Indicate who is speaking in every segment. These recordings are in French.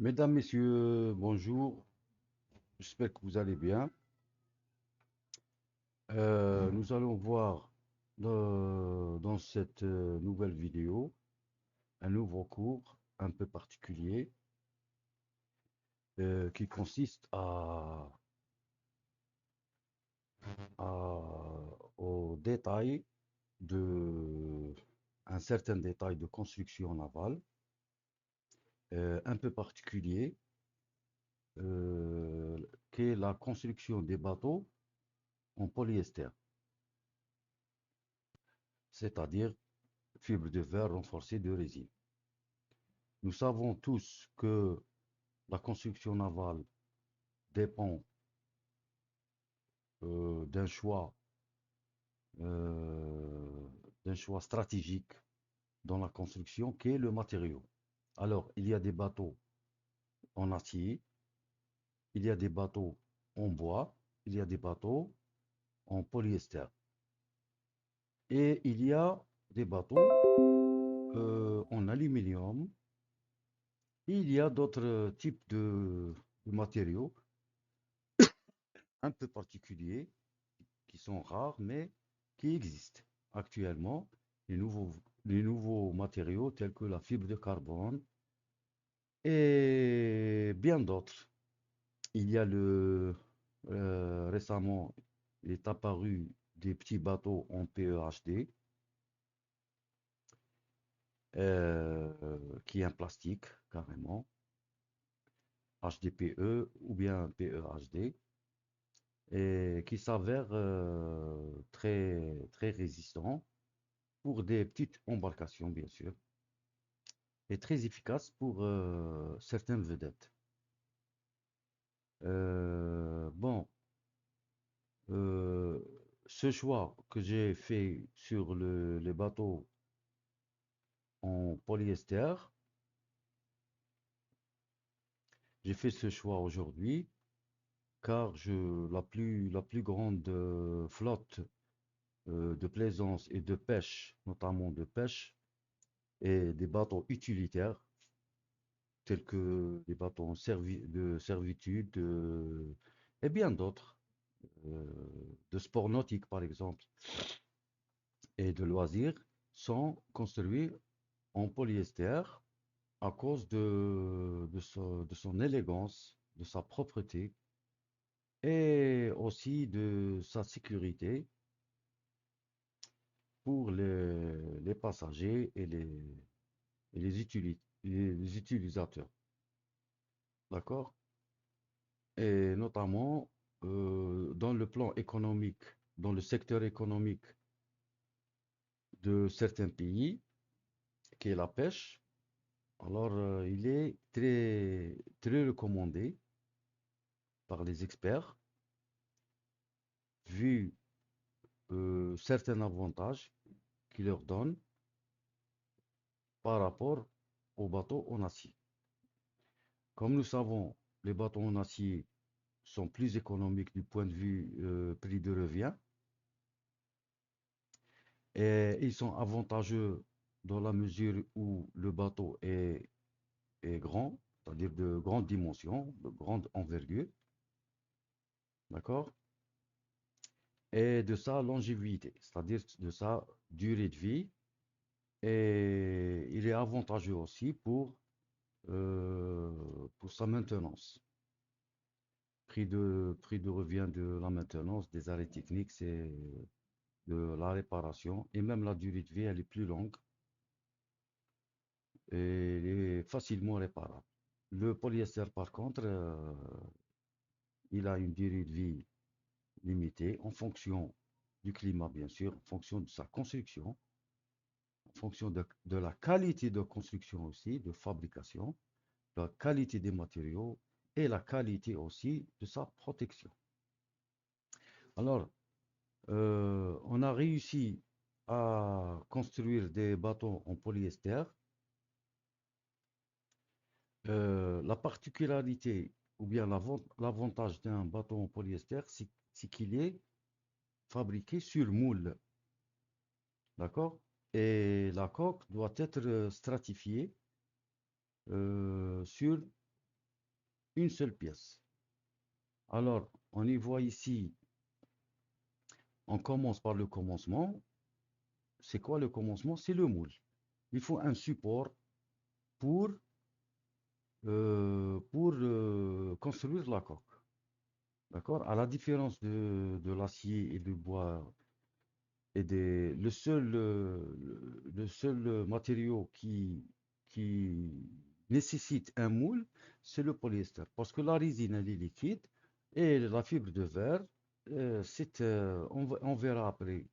Speaker 1: Mesdames, Messieurs, bonjour. J'espère que vous allez bien. Nous allons voir dans cette nouvelle vidéo un nouveau cours un peu particulier qui consiste au détail de un certain détail de construction navale un peu particulier euh, qui est la construction des bateaux en polyester, c'est-à-dire fibre de verre renforcée de résine. Nous savons tous que la construction navale dépend euh, d'un choix, euh, d'un choix stratégique dans la construction qui est le matériau. Alors, il y a des bateaux en acier, il y a des bateaux en bois, il y a des bateaux en polyester. Et il y a des bateaux en aluminium. Il y a d'autres types de matériaux un peu particuliers qui sont rares, mais qui existent actuellement. Les nouveaux, les nouveaux matériaux tels que la fibre de carbone et bien d'autres. Il y a récemment, il est apparu des petits bateaux en PEHD, euh, qui est un plastique carrément, HDPE ou bien PEHD, et qui s'avère très résistant pour des petites embarcations, bien sûr, et très efficace pour certaines vedettes. Bon, euh, ce choix que j'ai fait sur les bateaux en polyester, j'ai fait ce choix aujourd'hui car la plus grande flotte de plaisance et de pêche, notamment de pêche, et des bateaux utilitaires tels que les bateaux de servitude et bien d'autres, euh, de sport nautique par exemple, et de loisirs, sont construits en polyester à cause de son élégance, de sa propreté et aussi de sa sécurité pour les passagers et les utilisateurs. D'accord? Et notamment dans le plan économique, dans le secteur économique de certains pays, qui est la pêche. Alors, il est très recommandé par les experts, vu certains avantages qu'il leur donne par rapport aux bateaux en acier. Comme nous savons, les bateaux en acier sont plus économiques du point de vue prix de revient et ils sont avantageux dans la mesure où le bateau est grand, c'est-à-dire de grande dimension, de grande envergure, d'accord? Et de sa longévité, c'est-à-dire de sa durée de vie. Et il est avantageux aussi pour sa maintenance. Prix de revient de la maintenance, des arrêts techniques, c'est de la réparation. Et même la durée de vie, elle est plus longue et elle est facilement réparable. Le polyester, par contre, il a une durée de vie limitée en fonction du climat, bien sûr, en fonction de sa construction, en fonction de la qualité de construction aussi, de fabrication, la qualité des matériaux et la qualité aussi de sa protection. Alors, on a réussi à construire des bateaux en polyester. La particularité ou bien l'avantage d'un bateau en polyester, c'est qu'il est fabriqué sur moule, d'accord? Et la coque doit être stratifiée sur une seule pièce. Alors, on y voit ici, on commence par le commencement. C'est quoi le commencement? C'est le moule. Il faut un support pour, construire la coque. D'accord? À la différence de l'acier et du bois le seul matériau qui nécessite un moule, c'est le polyester. Parce que la résine, elle est liquide et la fibre de verre, on verra après,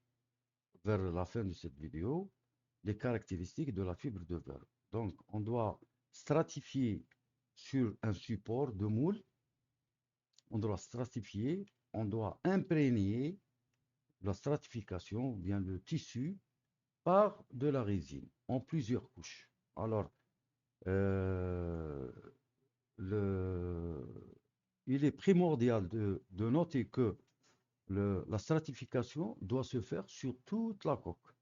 Speaker 1: vers la fin de cette vidéo, les caractéristiques de la fibre de verre. Donc, on doit stratifier sur un support de moule, on doit stratifier, on doit imprégner la stratification, bien le tissu, par de la résine en plusieurs couches. Alors, euh, le, il est primordial de noter que la stratification doit se faire sur toute la coque,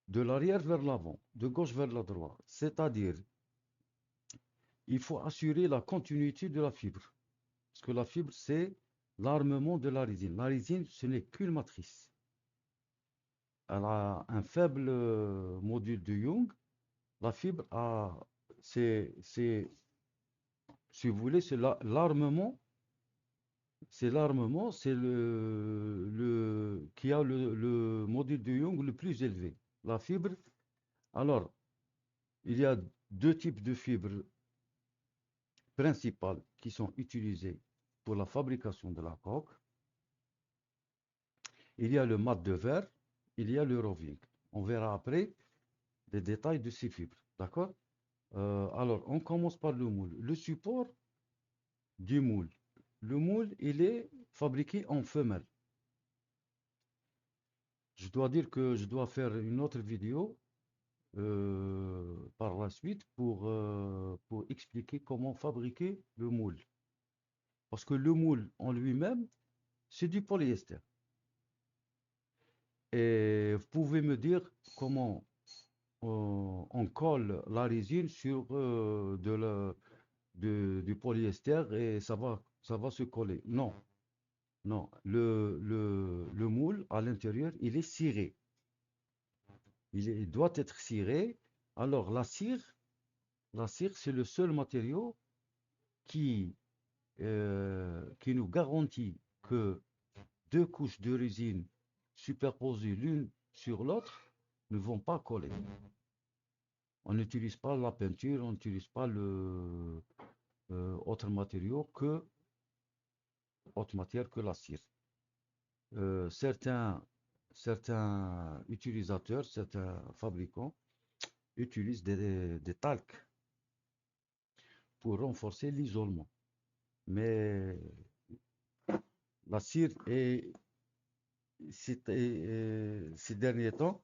Speaker 1: de l'arrière vers l'avant, de gauche vers la droite. C'est-à-dire, il faut assurer la continuité de la fibre. Parce que la fibre, c'est l'armement de la résine. La résine, ce n'est qu'une matrice. Elle a un faible module de Young. La fibre a, c'est, si vous voulez, c'est l'armement, c'est qui a le module de Young le plus élevé. La fibre, alors, il y a deux types de fibres principales qui sont utilisées pour la fabrication de la coque. Il y a le mat de verre, il y a le roving. On verra après les détails de ces fibres. D'accord? Alors, on commence par le moule. Le support du moule. Le moule, il est fabriqué en femelle. Je dois dire que je dois faire une autre vidéo par la suite pour expliquer comment fabriquer le moule. Parce que le moule en lui-même, c'est du polyester. Et vous pouvez me dire comment on colle la résine sur du polyester et ça va se coller. Non, non. Le moule à l'intérieur, il est ciré. Il doit être ciré. Alors la cire, c'est le seul matériau qui nous garantit que deux couches de résine superposées l'une sur l'autre ne vont pas coller. On n'utilise pas la peinture, on n'utilise pas autre matériau autre matière que la cire. Certains utilisateurs, certains fabricants utilisent des talcs pour renforcer l'isolement. Mais la cire ces derniers temps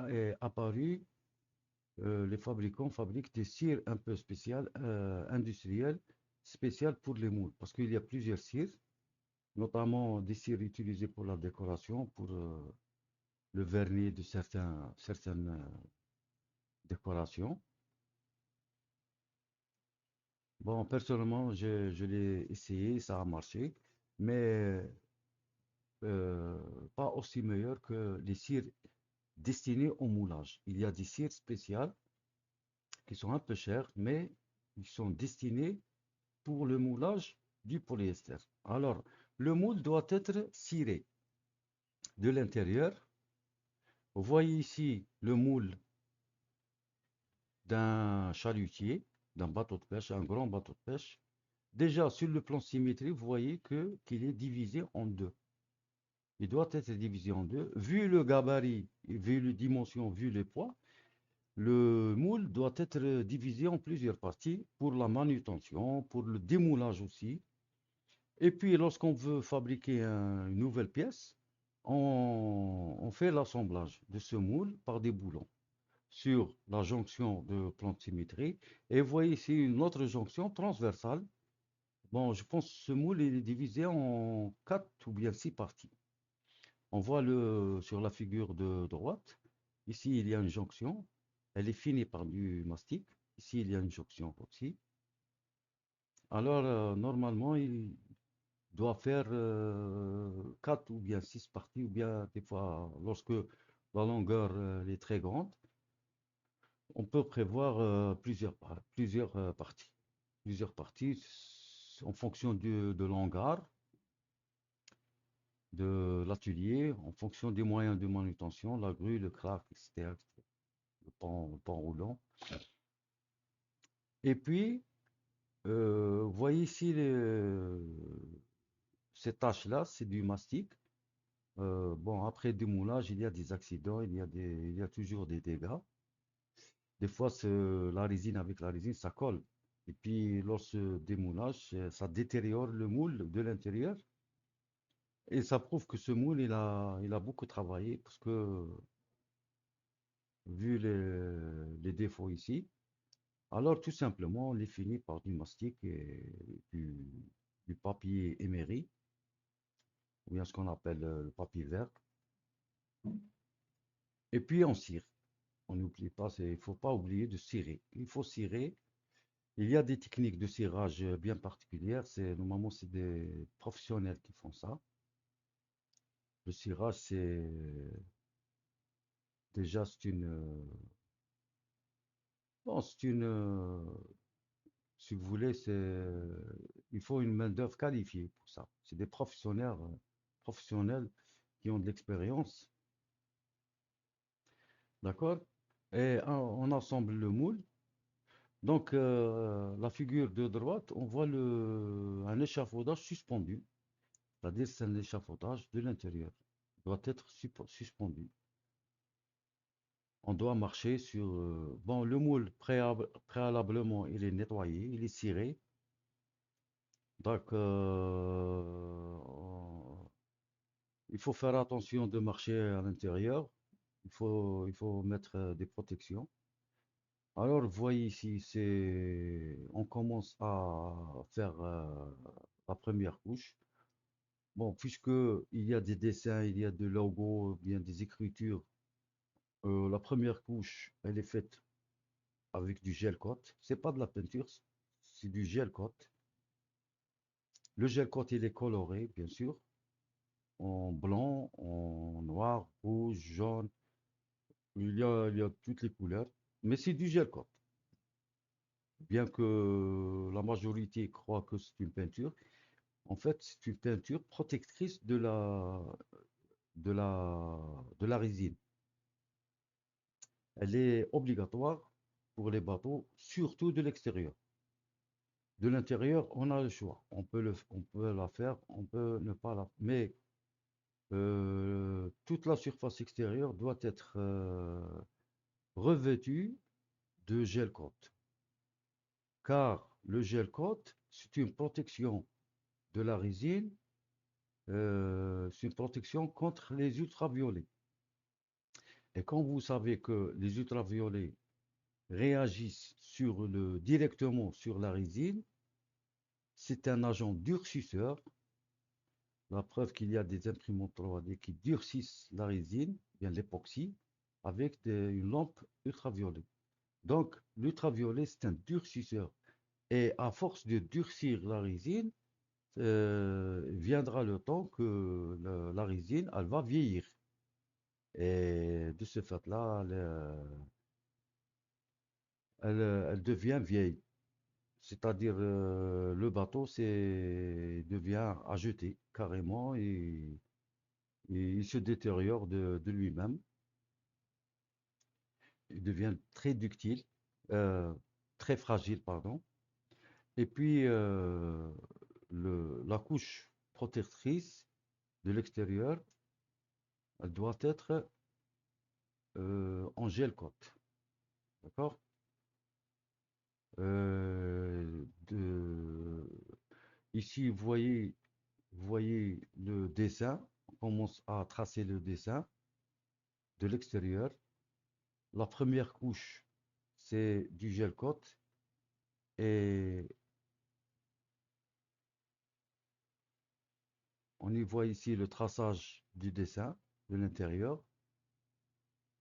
Speaker 1: est apparu, les fabricants fabriquent des cires un peu spéciales, industrielles, spéciales pour les moules, parce qu'il y a plusieurs cires, notamment des cires utilisées pour la décoration, pour le vernis de certaines décorations. Bon, personnellement, je l'ai essayé, ça a marché, mais euh, pas aussi meilleur que les cires destinées au moulage. Il y a des cires spéciales qui sont un peu chères, mais ils sont destinés pour le moulage du polyester. Alors, le moule doit être ciré de l'intérieur. Vous voyez ici le moule d'un chalutier, d'un bateau de pêche, un grand bateau de pêche. Déjà, sur le plan symétrie, vous voyez qu'il est divisé en deux. Il doit être divisé en deux. Vu le gabarit, vu les dimensions, vu les poids, le moule doit être divisé en plusieurs parties pour la manutention, pour le démoulage aussi. Et puis, lorsqu'on veut fabriquer une nouvelle pièce, on fait l'assemblage de ce moule par des boulons sur la jonction de plante symétrie. Et vous voyez ici une autre jonction transversale. Bon, je pense que ce moule est divisé en 4 ou bien 6 parties. On voit sur la figure de droite. Ici, il y a une jonction. elle est finie par du mastic. Ici, il y a une jonction aussi. Alors, normalement, il doit faire 4 ou bien 6 parties, ou bien des fois, lorsque la longueur est très grande, on peut prévoir plusieurs parties. Plusieurs parties en fonction de l'hangar, de l'atelier, en fonction des moyens de manutention, la grue, le crack, etc., le pont roulant. Et puis, vous voyez ici ces taches-là, c'est du mastic. Bon, après démoulage, il y a des accidents, il y a toujours des dégâts. Des fois, la résine avec la résine, ça colle. Et puis, lors de ce démoulage, ça détériore le moule de l'intérieur. Et ça prouve que ce moule, il a beaucoup travaillé parce que, vu les défauts ici, alors tout simplement, on les finit par du mastic et du, du papier émeri, ou bien ce qu'on appelle le papier vert. Et puis, on cire. On n'oublie pas, il ne faut pas oublier de cirer. Il faut cirer. Il y a des techniques de cirage bien particulières. Normalement, c'est des professionnels qui font ça. Le cirage, déjà, bon, si vous voulez, il faut une main-d'œuvre qualifiée pour ça. C'est des professionnels qui ont de l'expérience. D'accord? Et on assemble le moule. Donc, la figure de droite, on voit un échafaudage suspendu. C'est-à-dire, c'est un échafaudage de l'intérieur. Il doit être suspendu. On doit marcher sur... bon, le moule, préalablement, il est nettoyé, il est ciré. Donc, il faut faire attention de marcher à l'intérieur. Il faut mettre des protections. Alors, vous voyez ici, on commence à faire la première couche. Bon, puisque il y a des dessins, il y a des logos, bien des écritures, la première couche, elle est faite avec du gel coat. C'est pas de la peinture, c'est du gel coat. Le gel coat, il est coloré, bien sûr, en blanc, en noir, rouge, jaune. Il y a toutes les couleurs, mais c'est du gel coat. Bien que la majorité croit que c'est une peinture, en fait, c'est une peinture protectrice de la résine. Elle est obligatoire pour les bateaux, surtout de l'extérieur. De l'intérieur, on a le choix. On peut la faire, on peut ne pas la faire. Mais toute la surface extérieure doit être revêtue de gel coat. Car le gel coat, c'est une protection de la résine, c'est une protection contre les ultraviolets. Et quand vous savez que les ultraviolets réagissent directement sur la résine, c'est un agent durcisseur. La preuve qu'il y a des imprimantes 3D qui durcissent la résine, bien l'époxy, avec une lampe ultraviolet. Donc, l'ultraviolet, c'est un durcisseur. Et à force de durcir la résine, viendra le temps que la résine, elle va vieillir. Et de ce fait-là, elle devient vieille. C'est-à-dire, le bateau devient à jeter carrément et il se détériore de lui-même. Il devient très ductile, euh, très fragile, pardon. Et puis, la couche protectrice de l'extérieur, elle doit être en gel coat. D'accord? Euh, de- Ici, vous voyez le dessin. On commence à tracer le dessin de l'extérieur. La première couche, c'est du gel coat. Et on y voit ici le traçage du dessin de l'intérieur.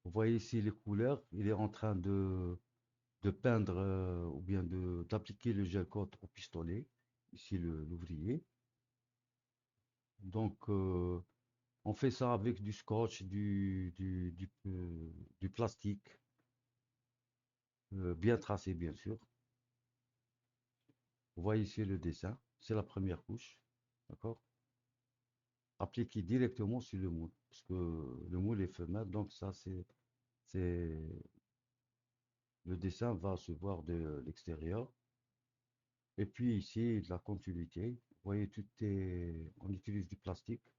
Speaker 1: Vous voyez ici les couleurs. Il est en train de peindre ou bien d'appliquer le gel coat au pistolet. Ici l'ouvrier. Donc, on fait ça avec du scotch, du plastique, bien tracé bien sûr. Vous voyez ici le dessin, c'est la première couche, d'accord? Appliqué directement sur le moule, parce que le moule est femelle, donc ça c'est, le dessin va se voir de l'extérieur. Et puis ici, de la continuité. Vous voyez, on utilise du plastique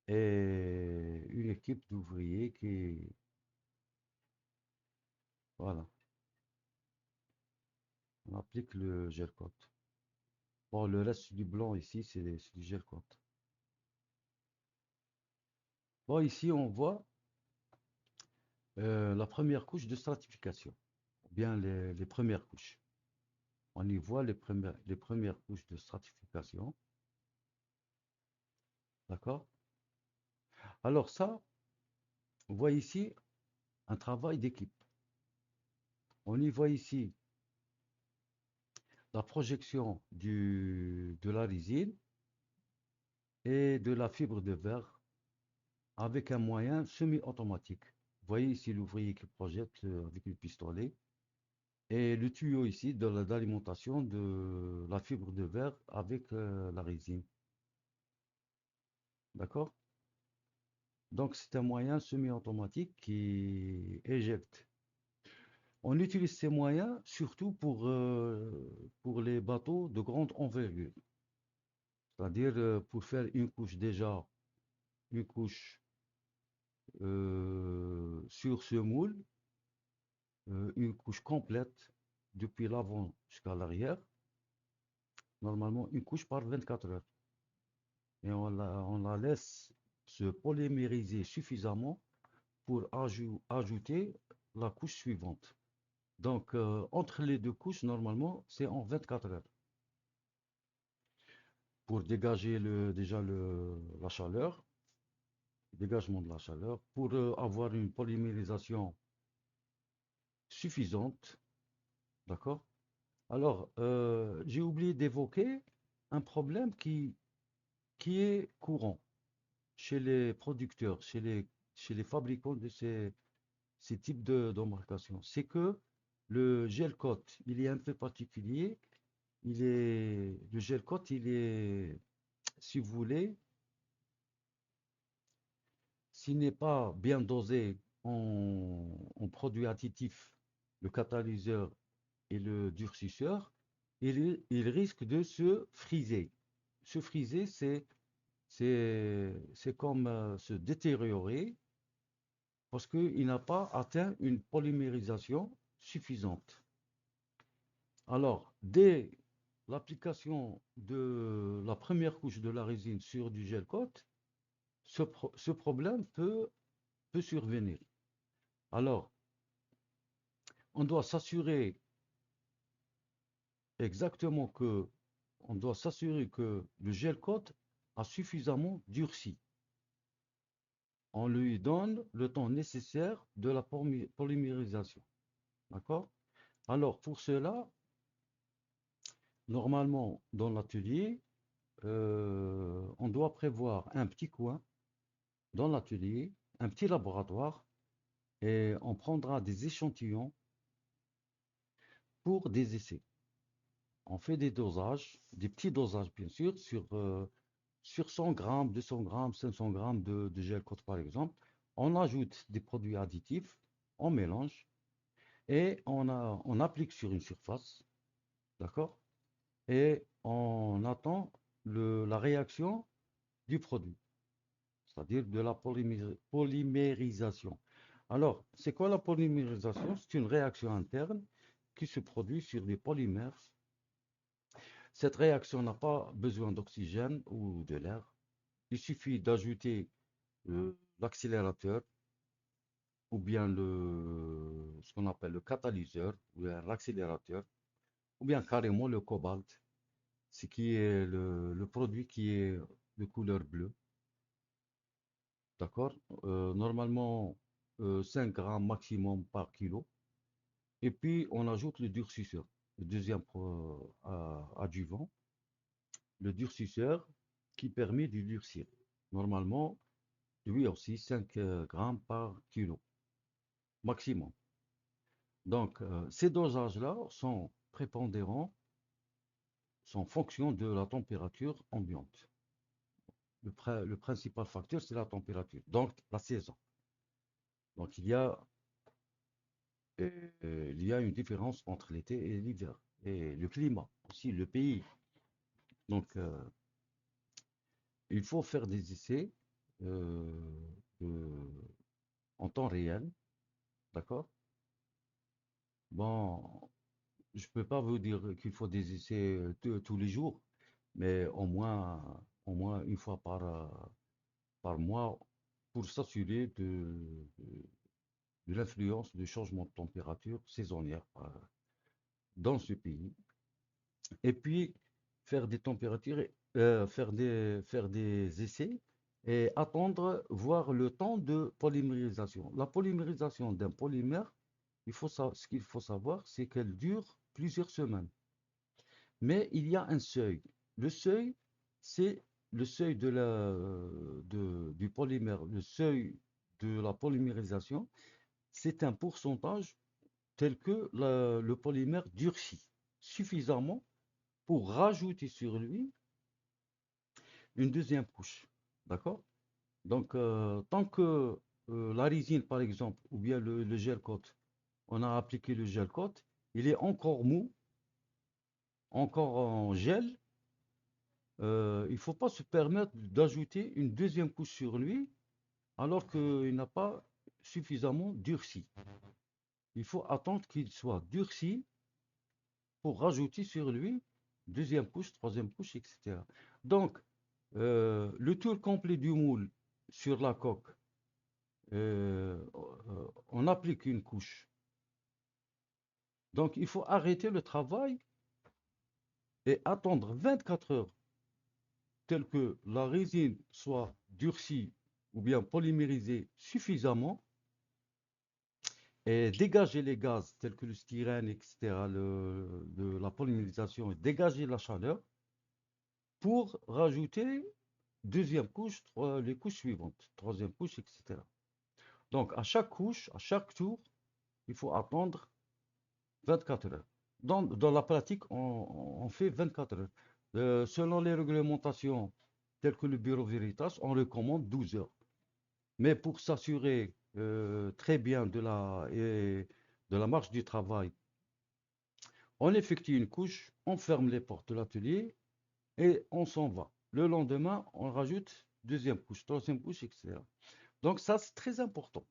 Speaker 1: et une équipe d'ouvriers voilà, on applique le gel coat. Bon, le reste du blanc ici, c'est du gel coat. Bon, ici, on voit la première couche de stratification, ou bien les premières couches. On y voit les premières couches de stratification, d'accord? Alors ça, on voit ici un travail d'équipe. On y voit ici la projection de la résine et de la fibre de verre avec un moyen semi-automatique. Vous voyez ici l'ouvrier qui projette avec le pistolet et le tuyau ici d'alimentation de la fibre de verre avec la résine. D'accord? Donc c'est un moyen semi-automatique qui éjecte. On utilise ces moyens surtout pour les bateaux de grande envergure. C'est-à-dire pour faire une couche déjà, une couche sur ce moule, une couche complète depuis l'avant jusqu'à l'arrière, normalement une couche par 24 heures. Et on la laisse se polymériser suffisamment pour ajouter la couche suivante. Donc, entre les deux couches, normalement, c'est en 24 heures. Pour dégager la chaleur, dégagement de la chaleur, pour avoir une polymérisation suffisante. D'accord? Alors, j'ai oublié d'évoquer un problème qui est courant chez les producteurs, chez les fabricants de ces types d'embarcations. C'est que le gel coat, il est un peu particulier. Le gel coat, il est, si vous voulez, s'il n'est pas bien dosé en produits additifs, le catalyseur et le durcisseur, il risque de se friser. Se friser, c'est comme se détériorer parce qu'il n'a pas atteint une polymérisation suffisante. Alors, dès l'application de la première couche de la résine sur du gel coat, ce problème peut survenir. Alors, on doit s'assurer exactement que, on doit s'assurer que le gel coat a suffisamment durci. On lui donne le temps nécessaire de la polymérisation. D'accord? Alors, pour cela, normalement, dans l'atelier, on doit prévoir un petit coin dans l'atelier, un petit laboratoire, et on prendra des échantillons pour des essais. On fait des dosages, des petits dosages bien sûr, sur 100 grammes, 200 grammes, 500 grammes de gel coat par exemple. On ajoute des produits additifs, on mélange et on applique sur une surface, d'accord? Et on attend la réaction du produit, c'est-à-dire de la polymérisation. Alors, c'est quoi la polymérisation? C'est une réaction interne qui se produit sur des polymères. Cette réaction n'a pas besoin d'oxygène ou de l'air. Il suffit d'ajouter l'accélérateur ou bien ce qu'on appelle le catalyseur ou l'accélérateur ou bien carrément le cobalt, ce qui est le produit qui est de couleur bleue. D'accord? Normalement, 5 grammes maximum par kilo. Et puis, on ajoute le durcisseur, le deuxième adjuvant, le durcisseur qui permet de durcir. Normalement, lui aussi 5 grammes par kilo maximum. Donc, ces dosages-là sont prépondérants, sont en fonction de la température ambiante. Le principal facteur, c'est la température, donc la saison. Donc, il y a une différence entre l'été et l'hiver. Et le climat, aussi le pays. Donc, il faut faire des essais euh, de- en temps réel, d'accord? Bon, je peux pas vous dire qu'il faut des essais tous les jours, mais au moins une fois par mois pour s'assurer de l'influence du changement de température saisonnière dans ce pays. Et puis faire des températures, faire des essais et attendre, voir le temps de polymérisation. La polymérisation d'un polymère, ce qu'il faut savoir, c'est qu'elle dure plusieurs semaines. Mais il y a un seuil. Le seuil, c'est le seuil du polymère, le seuil de la polymérisation, c'est un pourcentage tel que le polymère durcit suffisamment pour rajouter sur lui une deuxième couche. D'accord? Donc, tant que la résine, par exemple, ou bien le gel coat, on a appliqué le gel coat, il est encore mou, encore en gel, il ne faut pas se permettre d'ajouter une deuxième couche sur lui alors qu'il n'a pas suffisamment durci. Il faut attendre qu'il soit durci pour rajouter sur lui deuxième couche, troisième couche, etc. Donc, le tour complet du moule sur la coque, on applique une couche. Donc, il faut arrêter le travail et attendre 24 heures, tel que la résine soit durcie ou bien polymérisée suffisamment et dégager les gaz tels que le styrène, etc., de la polymérisation, et dégager la chaleur pour rajouter deuxième couche, les couches suivantes, troisième couche, etc. Donc, à chaque couche, à chaque tour, il faut attendre 24 heures. Dans la pratique, on fait 24 heures. Selon les réglementations telles que le Bureau Veritas, on recommande 12 heures. Mais pour s'assurer très bien de la marche du travail, on effectue une couche, on ferme les portes de l'atelier et on s'en va. Le lendemain, on rajoute deuxième couche, troisième couche, etc. Donc ça, c'est très important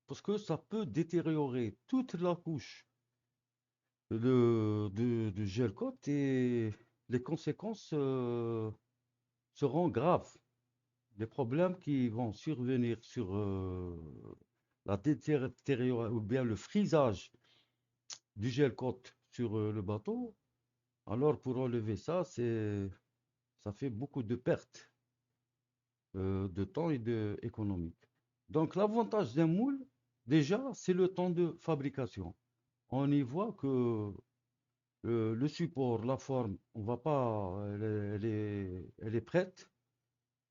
Speaker 1: parce que ça peut détériorer toute la couche de gel coat et les conséquences seront graves. Les problèmes qui vont survenir sur la détérioration ou bien le frisage du gel coat sur le bateau, alors pour enlever ça, ça fait beaucoup de pertes de temps et économique. Donc l'avantage d'un moule, déjà, c'est le temps de fabrication. On y voit que le support, la forme, on va pas, elle est prête,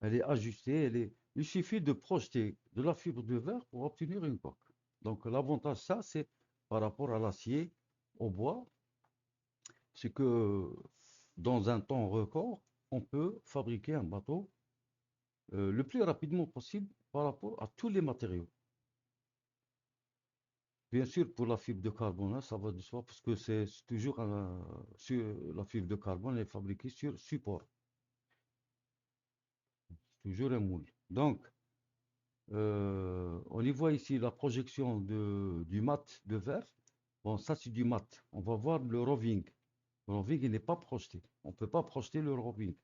Speaker 1: elle est ajustée, il suffit de projeter de la fibre de verre pour obtenir une coque. Donc l'avantage, ça, c'est par rapport à l'acier, au bois, c'est que dans un temps record, on peut fabriquer un bateau le plus rapidement possible par rapport à tous les matériaux. Bien sûr, pour la fibre de carbone, hein, ça va de soi, parce que c'est toujours la fibre de carbone est fabriquée sur support, toujours un moule. Donc, on y voit ici la projection du mat de verre. Bon, ça c'est du mat. On va voir le roving. Le roving, il n'est pas projeté. On ne peut pas projeter le roving.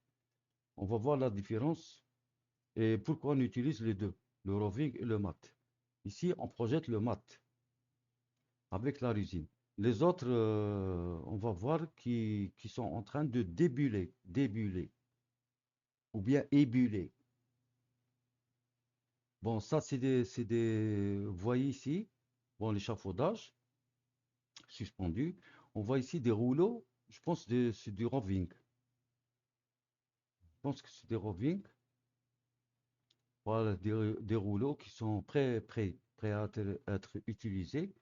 Speaker 1: On va voir la différence et pourquoi on utilise les deux, le roving et le mat. Ici, on projette le mat avec la résine. Les autres, on va voir qui sont en train de débuler ou bien ébuler. Bon, ça, vous voyez ici, bon, l'échafaudage suspendu. On voit ici des rouleaux. Je pense que c'est du roving. Je pense que c'est des roving. Voilà, des rouleaux qui sont prêts à être utilisés.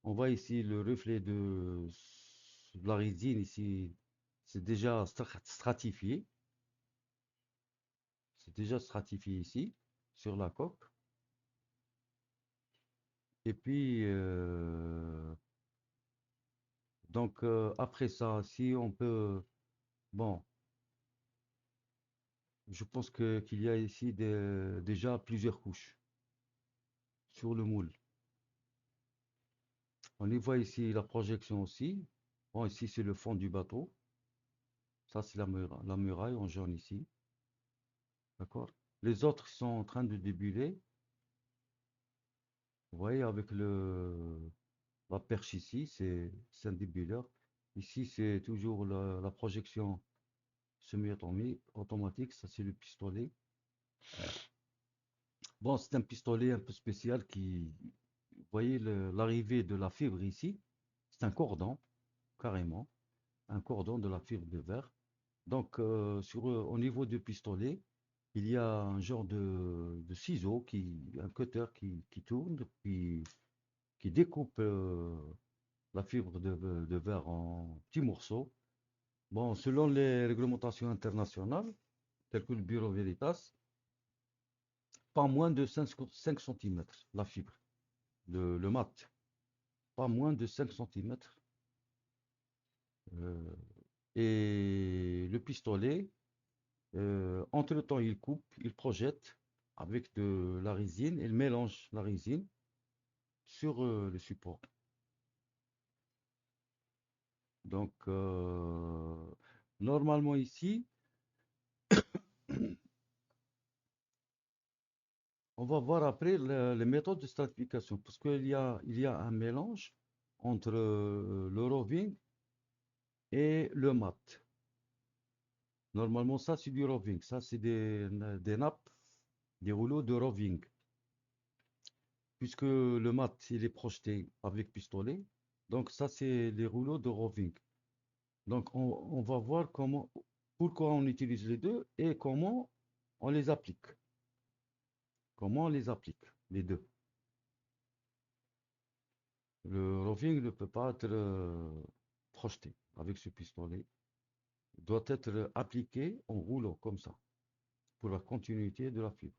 Speaker 1: On voit ici le reflet de la résine ici. C'est déjà stratifié. C'est déjà stratifié ici, sur la coque. Et puis, donc, après ça, si on peut, bon, je pense qu'il y a ici déjà plusieurs couches sur le moule. On y voit ici la projection aussi. Bon, ici, c'est le fond du bateau. Ça, c'est la muraille en jaune ici. D'accord? Les autres sont en train de débuler. Vous voyez, avec la perche ici, c'est un débuleur. Ici, c'est toujours la projection semi-automatique. Ça, c'est le pistolet. Bon, c'est un pistolet un peu spécial vous voyez l'arrivée de la fibre ici. C'est un cordon, carrément. Un cordon de la fibre de verre. Donc, au niveau du pistolet, il y a un genre de ciseau, un cutter qui tourne, puis qui découpe la fibre de verre en petits morceaux. Bon, selon les réglementations internationales, telles que le Bureau Veritas, pas moins de 5 cm la fibre, le mat, pas moins de 5 cm. Et le pistolet, entre-temps, il coupe, il projette avec de la résine, il mélange la résine sur le support. Donc, normalement ici, on va voir après les méthodes de stratification, parce il y a un mélange entre le roving et le mat. Normalement, ça, c'est du roving. Ça, c'est des nappes, des rouleaux de roving. Puisque le mat, il est projeté avec pistolet. Donc, ça, c'est les rouleaux de roving. Donc, on va voir pourquoi on utilise les deux et comment on les applique. Comment on les applique, les deux. Le roving ne peut pas être projeté avec ce pistolet. Il doit être appliqué en rouleau, comme ça, pour la continuité de la fibre.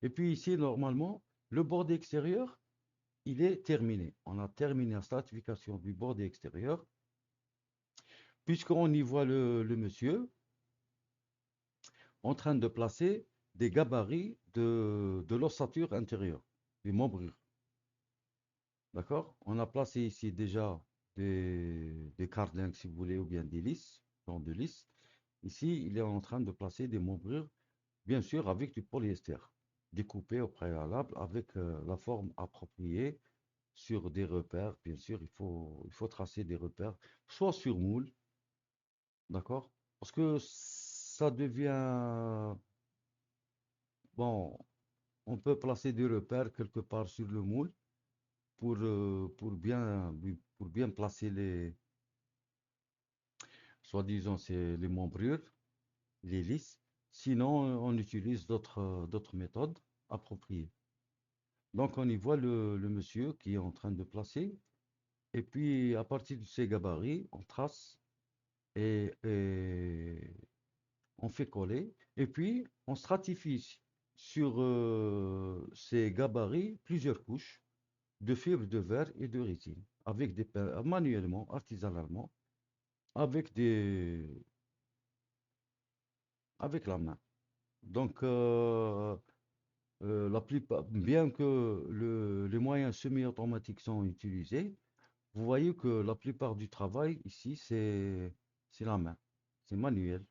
Speaker 1: Et puis ici, normalement, le bordé extérieur, il est terminé. On a terminé la stratification du bordé extérieur, puisqu'on y voit le monsieur en train de placer des gabarits de l'ossature intérieure, des membrures. D'accord? On a placé ici déjà des carlingues, si vous voulez, ou bien des lisses, genre de lisses. Ici, il est en train de placer des membrures, bien sûr, avec du polyester, découpé au préalable avec la forme appropriée sur des repères. Bien sûr, il faut tracer des repères, soit sur moule, d'accord? Parce que ça devient, bon, on peut placer des repères quelque part sur le moule pour bien placer soi-disant, c'est les membrures, les lisses. Sinon, on utilise d'autres méthodes appropriées. Donc, on y voit le monsieur qui est en train de placer. Et puis, à partir de ces gabarits, on trace et on fait coller. Et puis, on stratifie sur ces gabarits plusieurs couches de fibres de verre et de résine, manuellement, artisanalement, avec avec la main. Donc, la plupart, bien que les moyens semi-automatiques sont utilisés, vous voyez que la plupart du travail ici, c'est la main, c'est manuel.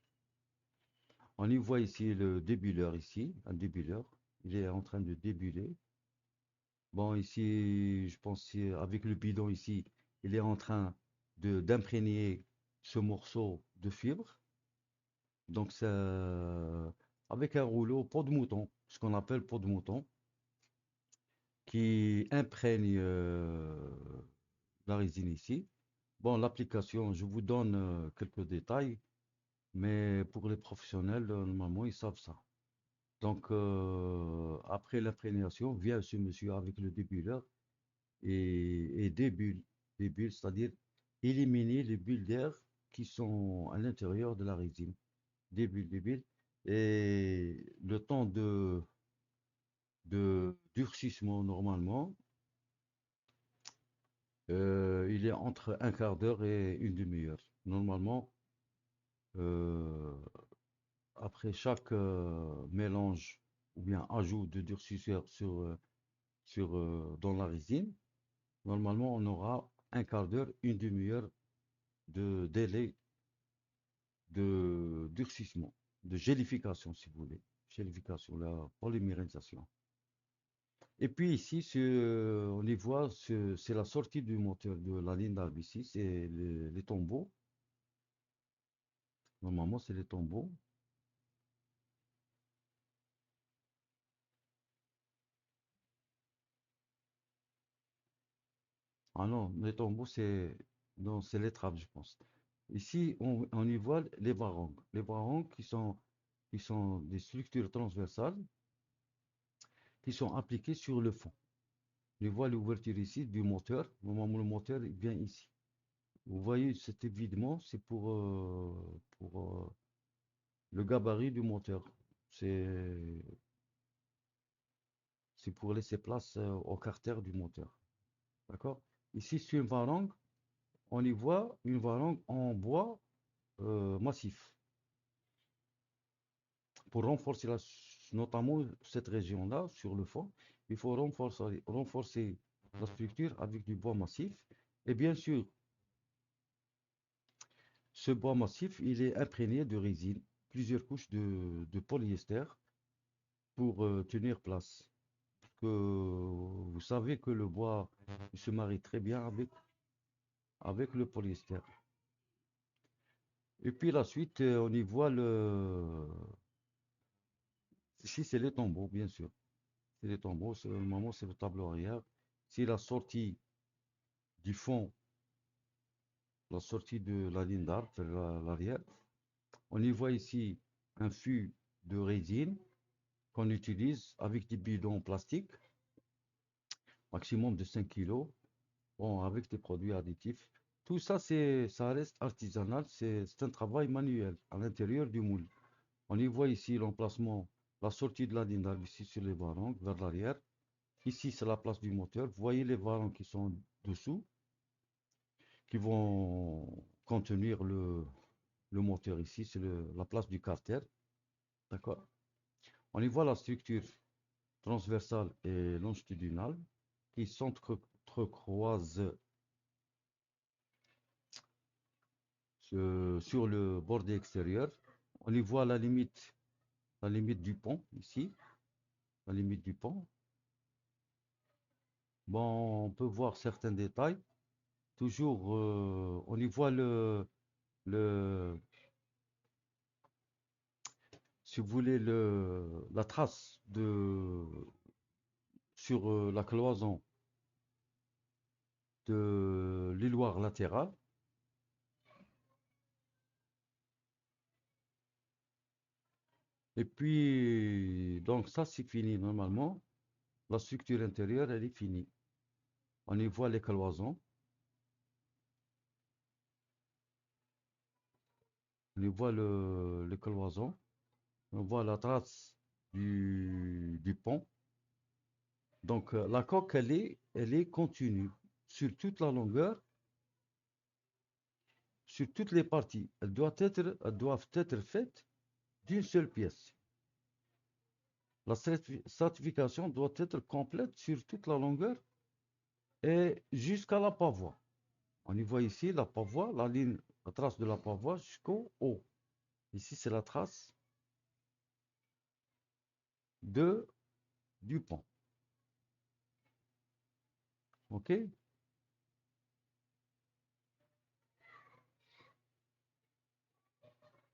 Speaker 1: On y voit ici le débuleur ici, un débuleur. Il est en train de débuler. Bon, ici, je pense avec le bidon ici, il est en train d'imprégner ce morceau de fibre. Donc, ça, avec un rouleau, peau de mouton. ce qu'on appelle peau de mouton, qui imprègne la résine ici. Bon, l'application, je vous donne quelques détails, mais pour les professionnels, normalement, ils savent ça. Donc, après l'imprégnation, vient ce monsieur avec le débuleur et des bulles, c'est-à-dire éliminer les bulles d'air qui sont à l'intérieur de la résine. Des bulles. Et le temps de durcissement, normalement, il est entre un quart d'heure et une demi-heure. Normalement, euh, après chaque mélange ou bien ajout de durcisseur dans la résine, normalement, on aura un quart d'heure, une demi-heure de délai de durcissement, de gélification, si vous voulez. Gélification, la polymérisation. Et puis ici, on y voit, c'est la sortie du moteur de la ligne d'arbre ici, c'est les tombeaux. Normalement, c'est les tombeaux. Ah non, les tombeaux, non, c'est l'étrave, je pense. Ici, on y voit les varangues. Les varangues qui sont des structures transversales qui sont appliquées sur le fond. On y voit l'ouverture ici du moteur. Normalement, le moteur il vient ici. Vous voyez cet évidement, c'est pour le gabarit du moteur. C'est c'est pour laisser place au carter du moteur. D'accord? Ici, sur une varangue, on y voit une varangue en bois massif pour renforcer notamment cette région-là sur le fond. Il faut renforcer la structure avec du bois massif. Et bien sûr, ce bois massif, il est imprégné de résine, plusieurs couches de polyester pour tenir place. Parce que vous savez que le bois il se marie très bien avec le polyester. Et puis la suite, on y voit ici, c'est les tombeaux, bien sûr. C'est les tombeaux, normalement, c'est le tableau arrière. C'est la sortie du fond, la sortie de la ligne d'arbre vers l'arrière. On y voit ici un fût de résine qu'on utilise avec des bidons plastiques, maximum de 5 kg, bon, avec des produits additifs. Tout ça, ça reste artisanal, c'est un travail manuel à l'intérieur du moule. On y voit ici l'emplacement, la sortie de la ligne d'arbre ici sur les varangues, vers l'arrière. Ici, c'est la place du moteur. Vous voyez les varangues qui sont dessous, qui vont contenir le moteur ici, c'est la place du carter. D'accord? On y voit la structure transversale et longitudinale qui s'entrecroisent sur le bordé extérieur. On y voit la limite du pont ici, la limite du pont. Bon, on peut voir certains détails. Toujours, on y voit le, si vous voulez, la trace sur la cloison de l'îloir latéral. Et puis, donc ça, c'est fini normalement. La structure intérieure, elle est finie. On y voit les cloisons. On y voit les cloisons. On voit la trace du pont. Donc, la coque, elle est continue sur toute la longueur, sur toutes les parties. Elles doivent être faites d'une seule pièce. La certification doit être complète sur toute la longueur et jusqu'à la pavoie. On y voit ici la pavoie, la trace de la pavoie jusqu'au haut. Ici, c'est la trace du pont. OK?